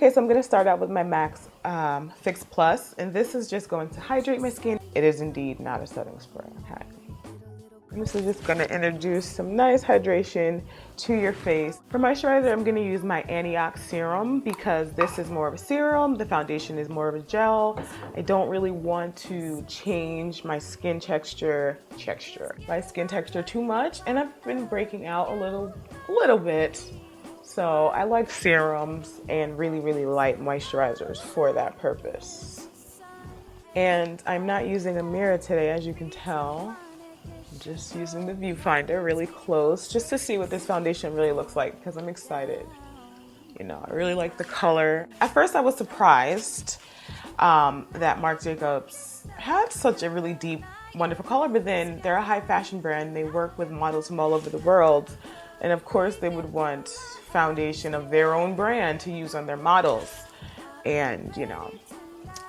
Okay, so I'm gonna start out with my MAC's Fix Plus, and this is just going to hydrate my skin. It is indeed not a setting spray, okay? And this is just gonna introduce some nice hydration to your face. For moisturizer, I'm gonna use my Antiox serum because this is more of a serum. The foundation is more of a gel. I don't really want to change my skin texture too much. And I've been breaking out a little bit. So I like serums and really light moisturizers for that purpose. And I'm not using a mirror today, as you can tell. Just using the viewfinder really close just to see what this foundation really looks like because I'm excited. You know, I really like the color. At first I was surprised that Marc Jacobs had such a really deep, wonderful color, but then they're a high fashion brand. They work with models from all over the world. And of course they would want foundation of their own brand to use on their models. And you know,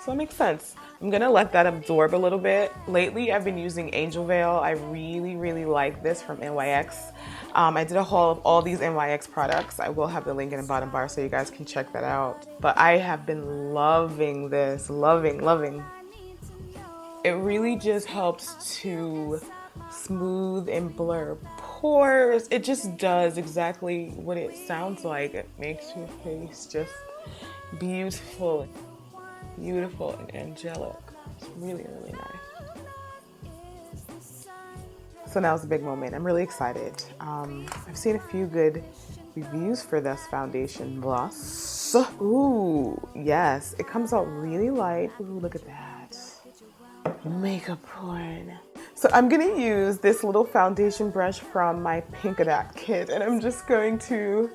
so it makes sense. I'm gonna let that absorb a little bit. Lately, I've been using Angel Veil. I really like this from NYX. I did a haul of all these NYX products. I will have the link in the bottom bar so you guys can check that out. But I have been loving this, loving. It really just helps to smooth and blur pores. It just does exactly what it sounds like. It makes your face just beautiful and angelic. It's really nice. So now's the big moment. I'm really excited. I've seen a few good reviews for this foundation blush. Ooh, yes, it comes out really light. Ooh, look at that. Makeup porn. So I'm gonna use this little foundation brush from my Pinkadapt kit, and I'm just going to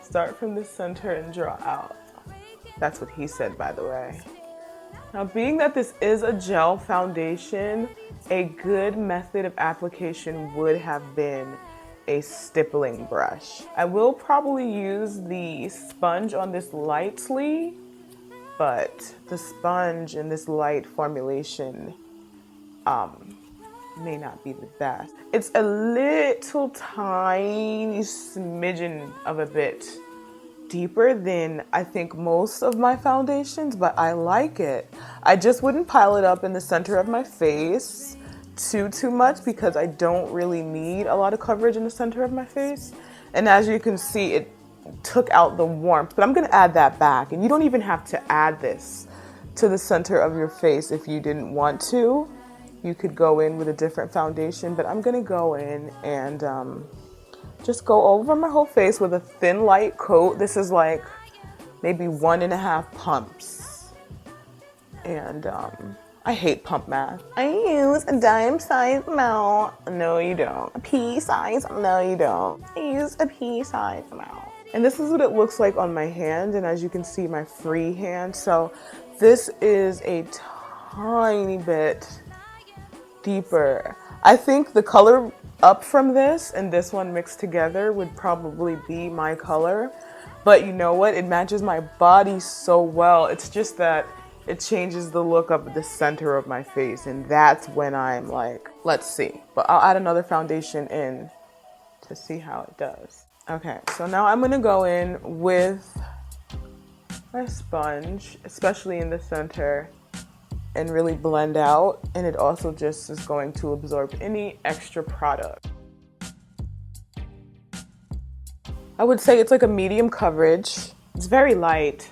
start from the center and draw out. That's what he said, by the way. Now, being that this is a gel foundation, a good method of application would have been a stippling brush. I will probably use the sponge on this lightly, but the sponge in this light formulation may not be the best. It's a little tiny smidgen of a bit deeper than I think most of my foundations, but I like it. I just wouldn't pile it up in the center of my face too much because I don't really need a lot of coverage in the center of my face. And as you can see, it took out the warmth, but I'm gonna add that back. And you don't even have to add this to the center of your face if you didn't want to. You could go in with a different foundation, but I'm gonna go in and just go over my whole face with a thin light coat. This is like maybe 1.5 pumps. And I hate pump math. I use a dime size amount. No, you don't. A pea size. No, you don't. I use a pea size amount. And this is what it looks like on my hand. And as you can see, my free hand. So this is a tiny bit deeper. I think the color up from this and this one mixed together would probably be my color, but you know what, it matches my body so well. It's just that it changes the look of the center of my face, and that's when I'm like, let's see. But I'll add another foundation in to see how it does. Okay, so now I'm gonna go in with my sponge, especially in the center, and really blend out, and it also just is going to absorb any extra product. I would say it's like a medium coverage. It's very light.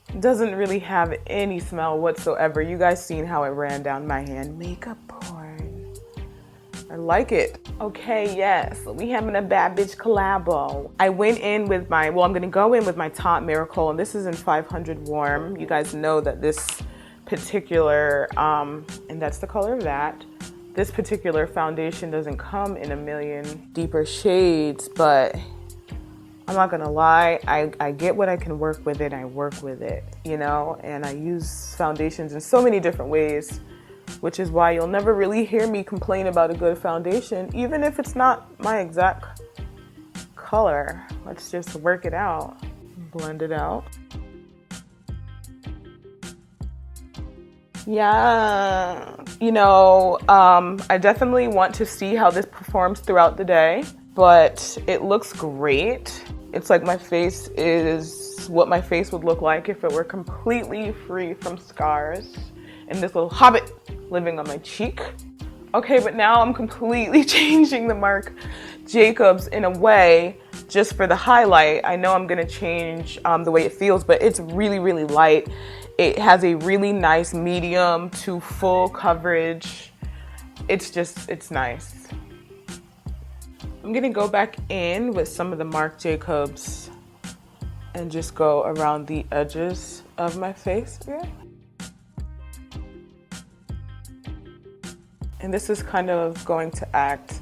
It doesn't really have any smell whatsoever. You guys seen how it ran down my hand. Makeup porn. I like it. Okay, yes, we having a bad bitch collabo. I went in with my, I'm gonna go in with my Taunt Miracle, and this is in 500 warm. You guys know that this particular, and that's the color of that. This particular foundation doesn't come in a million deeper shades, but I'm not gonna lie, I get what I can work with it, I work with it, you know, and I use foundations in so many different ways, which is why you'll never really hear me complain about a good foundation, even if it's not my exact color. Let's just work it out, blend it out. Yeah, you know, I definitely want to see how this performs throughout the day, but it looks great. It's like my face is is what my face would look like if it were completely free from scars and this little hobbit living on my cheek. Okay, but now I'm completely changing the Marc Jacobs in a way just for the highlight. I know I'm gonna change the way it feels, but it's really, really light. It has a really nice medium to full coverage. It's nice. I'm gonna go back in with some of the Marc Jacobs and just go around the edges of my face here. And this is kind of going to act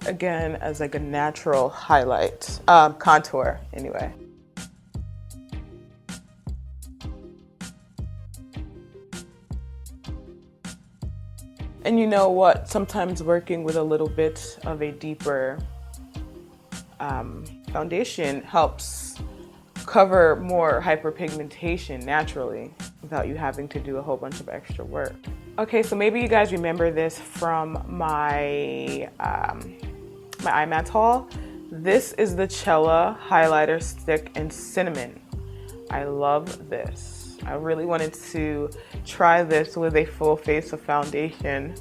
again as like a natural highlight, contour anyway. And you know what? Sometimes working with a little bit of a deeper foundation helps cover more hyperpigmentation naturally without you having to do a whole bunch of extra work. Okay, so maybe you guys remember this from my my eye mats haul. This is the Cella highlighter stick in cinnamon. I love this. I really wanted to try this with a full face of foundation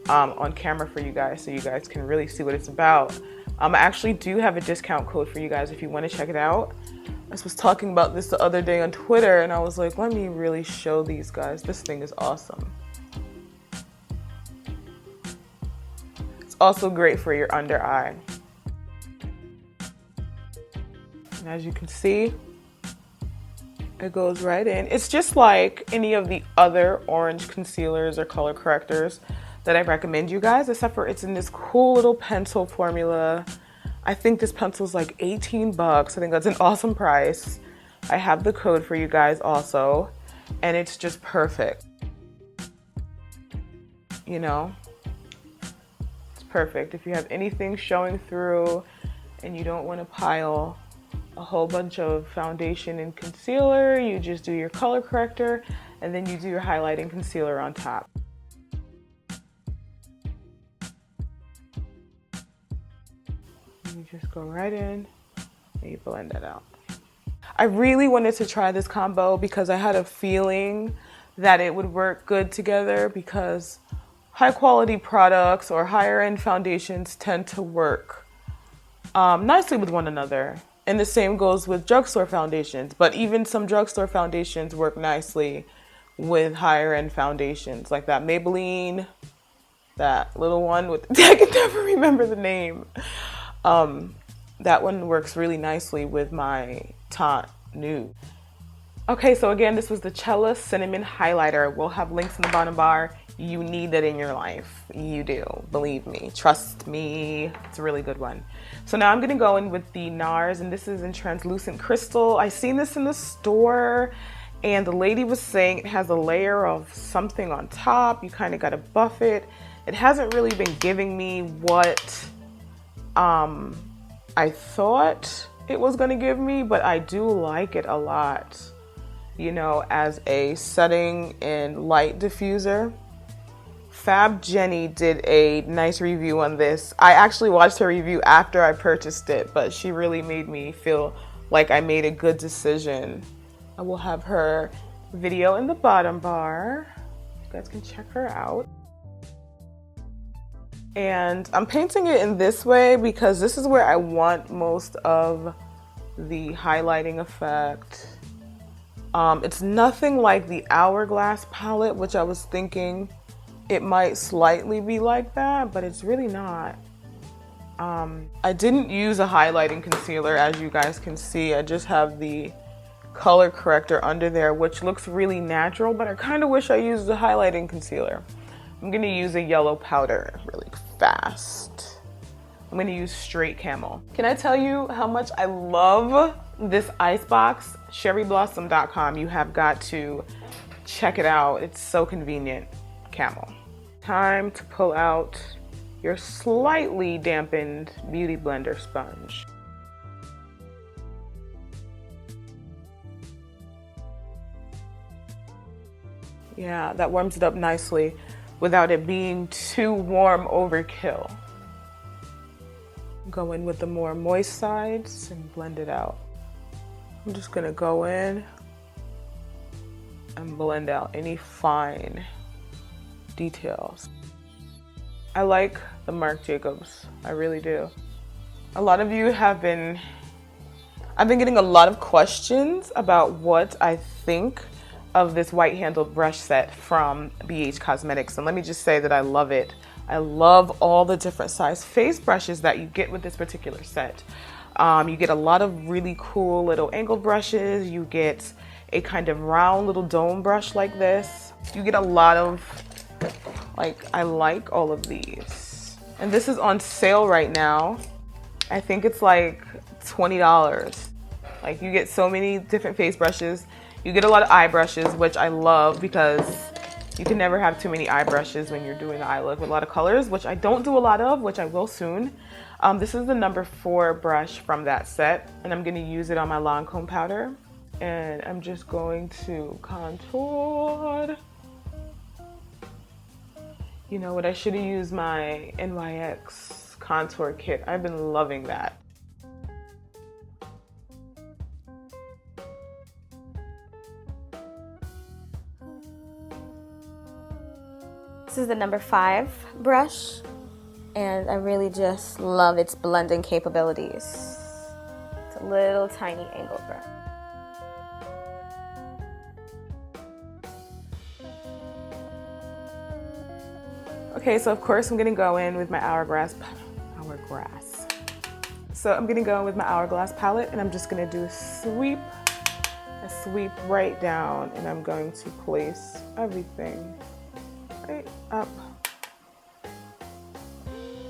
on camera for you guys so you guys can really see what it's about. I actually do have a discount code for you guys if you want to check it out. I was talking about this the other day on Twitter and I was like, let me really show these guys. This thing is awesome. It's also great for your under eye. And as you can see, it goes right in. It's just like any of the other orange concealers or color correctors that I recommend you guys, except for it's in this cool little pencil formula. I think this pencil is like 18 bucks. I think that's an awesome price. I have the code for you guys also, and it's just perfect. You know, it's perfect. If you have anything showing through and you don't want to pile a whole bunch of foundation and concealer, you just do your color corrector and then you do your highlighting concealer on top. You just go right in and you blend that out. I really wanted to try this combo because I had a feeling that it would work good together, because high quality products or higher end foundations tend to work nicely with one another. And the same goes with drugstore foundations, but even some drugstore foundations work nicely with higher end foundations, like that Maybelline, that little one with, I can never remember the name. That one works really nicely with my Taunt Nude. Okay, so again, this was the Cella Cinnamon Highlighter. We'll have links in the bottom bar. You need that in your life. You do, believe me, trust me. It's a really good one. So now I'm gonna go in with the NARS, and this is in translucent crystal. I seen this in the store and the lady was saying it has a layer of something on top. You kind of gotta buff it. It hasn't really been giving me what I thought it was gonna give me, but I do like it a lot, you know, as a setting and light diffuser. Fab Jenny did a nice review on this. I actually watched her review after I purchased it, but she really made me feel like I made a good decision. I will have her video in the bottom bar. You guys can check her out. And I'm painting it in this way because this is where I want most of the highlighting effect. It's nothing like the Hourglass palette, which I was thinking it might slightly be like that, but it's really not. I didn't use a highlighting concealer, as you guys can see. I just have the color corrector under there, which looks really natural, but I kind of wish I used a highlighting concealer. I'm gonna use a yellow powder really fast. I'm gonna use straight Camel. Can I tell you how much I love this icebox? Cherryblossom.com. You have got to check it out. It's so convenient. Camel. Time to pull out your slightly dampened Beauty Blender sponge. Yeah, that warms it up nicely without it being too warm overkill. Go in with the more moist sides and blend it out. I'm just gonna go in and blend out any fine details. I like the Marc Jacobs, I really do. A lot of you I've been getting a lot of questions about what I think of this white handled brush set from BH Cosmetics. And let me just say that I love it. I love all the different size face brushes that you get with this particular set. You get a lot of really cool little angled brushes. You get a kind of round little dome brush like this. You get a lot of, I like all of these. And this is on sale right now. I think it's like $20. Like, you get so many different face brushes. You get a lot of eye brushes, which I love because you can never have too many eye brushes when you're doing the eye look with a lot of colors, which I don't do a lot of, which I will soon. This is the number 4 brush from that set, and I'm gonna use it on my Lancome powder. And I'm just going to contour. You know what, I should have used my NYX contour kit. I've been loving that. This is the number 5 brush, and I really just love its blending capabilities. It's a little tiny angled brush. Okay, so of course I'm gonna go in with my hourglass. So I'm gonna go in with my hourglass palette, and I'm just gonna do a sweep right down, and I'm going to place everything right up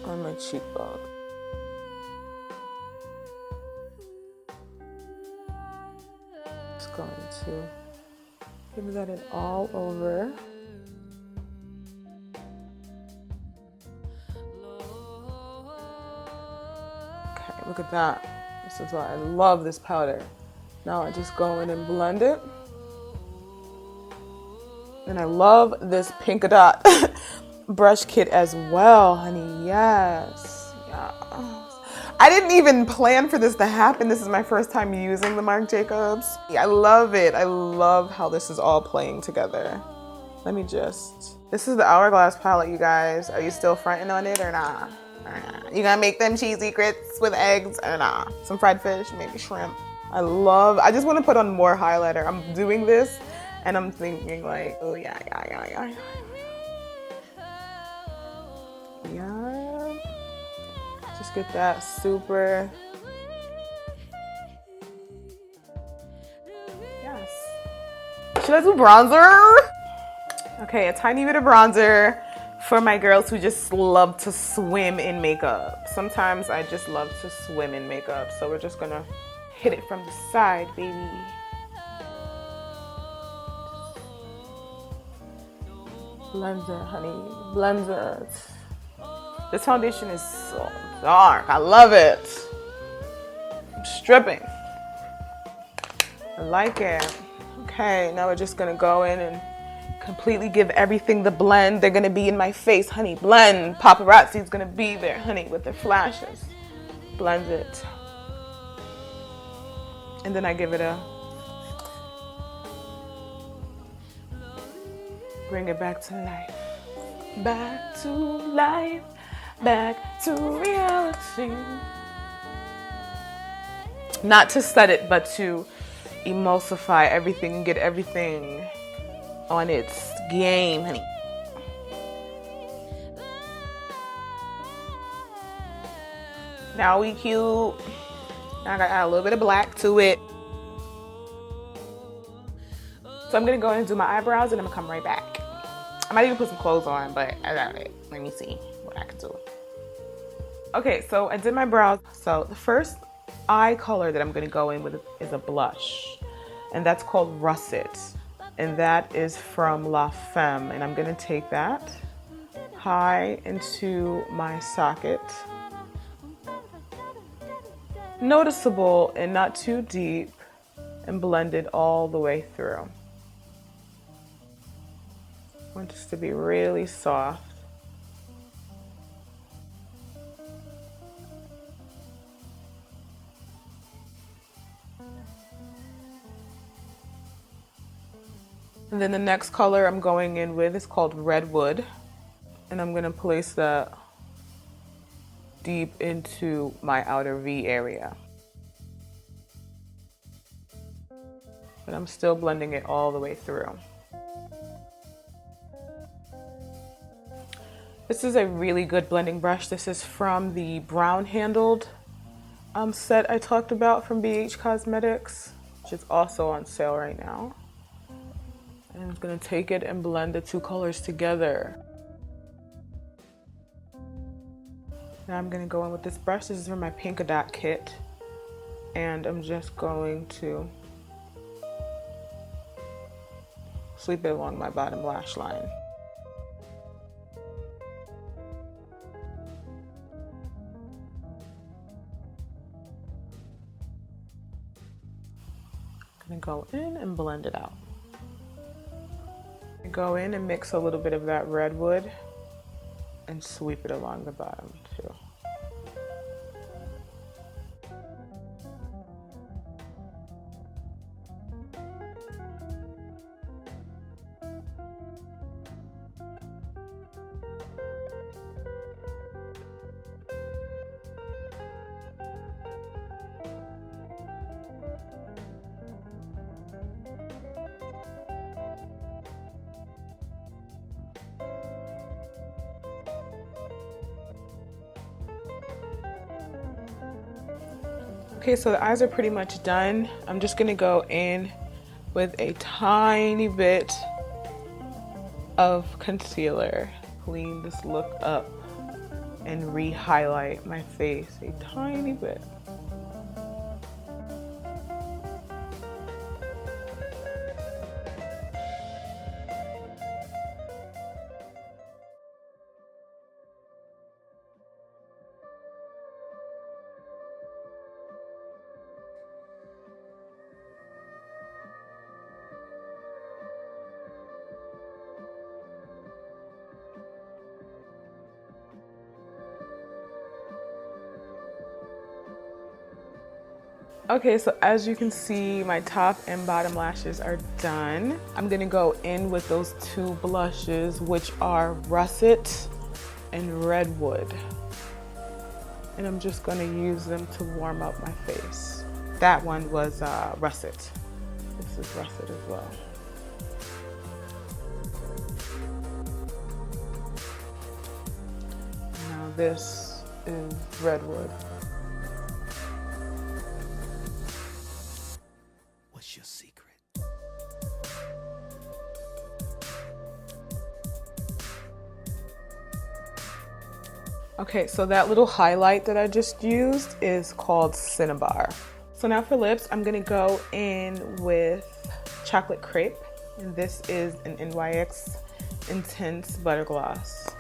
on my cheekbone. Just going to give that an all over. Okay, look at that. This is why I love this powder. Now I just go in and blend it. And I love this pink dot brush kit as well, honey. Yes. I didn't even plan for this to happen. This is my first time using the Marc Jacobs. I love it. I love how this is all playing together. Let me just... This is the Hourglass palette, you guys. Are you still fronting on it or not? You gonna make them cheesy grits with eggs or not? Some fried fish, maybe shrimp. I just want to put on more highlighter. I'm doing this and I'm thinking like, oh yeah. Yeah. Just get that super. Yes. Should I do bronzer? Okay, a tiny bit of bronzer for my girls who just love to swim in makeup. Sometimes I just love to swim in makeup, so we're just gonna hit it from the side, baby. Blender, honey, blender. This foundation is so dark. I love it. I'm stripping. I like it. Okay, now we're just gonna go in and completely give everything the blend. They're gonna be in my face, honey. Blend. Paparazzi's gonna be there, honey, with their flashes. Blend it. And then I give it a... Bring it back to life. Back to life. Back to reality. Not to set it, but to emulsify everything and get everything on its game, honey. Now we cute. Now I gotta add a little bit of black to it. So I'm gonna go and do my eyebrows and I'm gonna come right back. I might even put some clothes on, but I got it. Let me see what I can do. Okay, so I did my brows. So the first eye color that I'm gonna go in with is a blush, and that's called Russet, and that is from La Femme, and I'm gonna take that high into my socket. Noticeable and not too deep, and blend it all the way through. I want this to be really soft. And then the next color I'm going in with is called Redwood. And I'm gonna place that deep into my outer V area. But I'm still blending it all the way through. This is a really good blending brush. This is from the brown handled set I talked about from BH Cosmetics, which is also on sale right now. And I'm gonna take it and blend the two colors together. Now I'm gonna go in with this brush. This is from my Pink Dot kit. And I'm just going to sweep it along my bottom lash line. I'm gonna go in and blend it out. Go in and mix a little bit of that Redwood and sweep it along the bottom too. Okay, so the eyes are pretty much done. I'm just gonna go in with a tiny bit of concealer, clean this look up, and re-highlight my face a tiny bit. Okay, so as you can see, my top and bottom lashes are done. I'm gonna go in with those two blushes, which are Russet and Redwood. And I'm just gonna use them to warm up my face. That one was Russet. This is Russet as well. Now this is Redwood. What's your secret? Okay, so that little highlight that I just used is called Cinnabar. So now for lips, I'm gonna go in with Chocolate Crepe, and this is an NYX Intense Butter Gloss.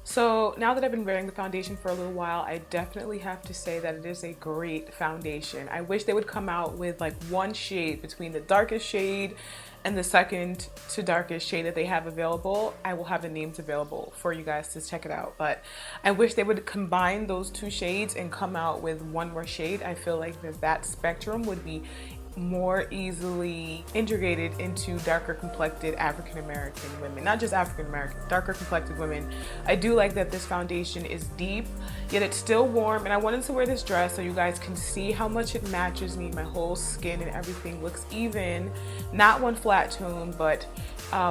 So now that I've been wearing the foundation for a little while, I definitely have to say that it is a great foundation. I wish they would come out with like one shade between the darkest shade and the second to darkest shade that they have available. I will have the names available for you guys to check it out, but I wish they would combine those two shades and come out with one more shade. I feel like that spectrum would be more easily integrated into darker complected African American women, not just African American, darker complected women. I do like that this foundation is deep, yet it's still warm, and I wanted to wear this dress so you guys can see how much it matches me. My whole skin and everything looks even, not one flat tone, but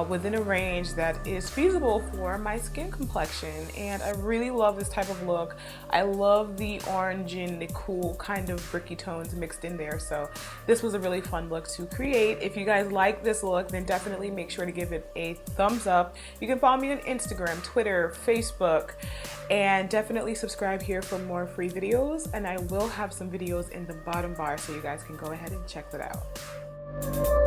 within a range that is feasible for my skin complexion. And I really love this type of look. I love the orange and the cool kind of bricky tones mixed in there, so this was a really fun look to create. If you guys like this look, then definitely make sure to give it a thumbs up. You can follow me on Instagram, Twitter, Facebook, and definitely subscribe here for more free videos. And I will have some videos in the bottom bar so you guys can go ahead and check that out.